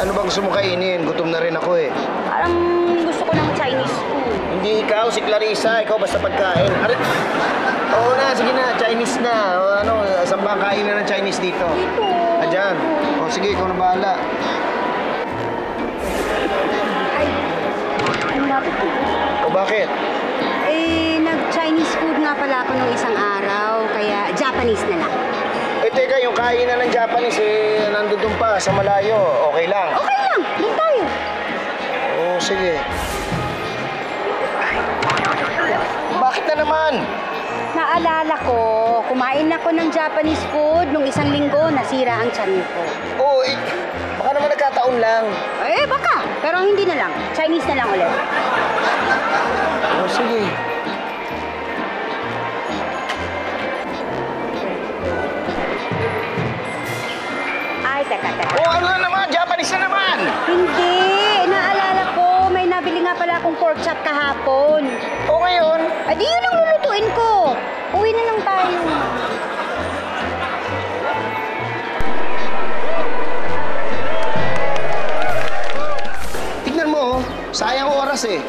Ano ba gusto mo kainin? Gutom na rin ako eh. Parang gusto ko ng Chinese food. Hindi ikaw, si Clarissa. Ikaw basta pagkain. Oo na, sige na. Chinese na. O, ano, saan ba kain na ng Chinese dito? Dito. Diyan. O sige, ikaw na bahala. Ay, ano ba ito? O bakit? Nag-Chinese food nga pala ako nung isang araw, kaya Japanese na lang. Eh teka, yung kainan ng Japanese nandun pa sa malayo. Okay lang? Okay lang, doon tayo. Oo, sige. Bakit na naman? Naalala ko, kumain ako ng Japanese food nung isang linggo, nasira ang tiyan ko. Oo, baka naman nagkataon lang. Baka. Pero hindi na lang. Chinese na lang ulit. Oo, sige. Ay, teka. Oo, ano na naman? Japanese na naman! Hindi. Naalala ko, may nabili nga pala akong pork chop kahapon. O ngayon? Di yun ang lulutuin ko. Uwi na lang tayo. Tignan mo, sayang oras eh.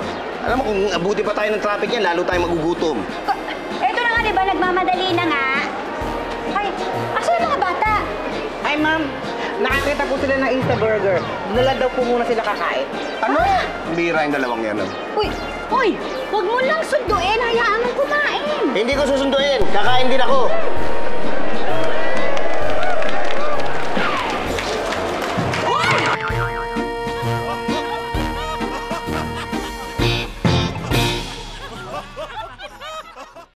Alam mo, kung abuti pa tayo ng traffic yan, lalo tayong magugutom. Eto na nga, di ba? Nagmamadali na nga. Ay, asan ang mga bata? Ay, ma'am. Nakakita po sila ng Insta Burger. Doon daw po muna sila kakain. Ano? Bira yung dalawang yan. Uy! Huwag mo lang sunduin. Hayaan mong kumain. Hindi ko susunduin. Kakain din ako.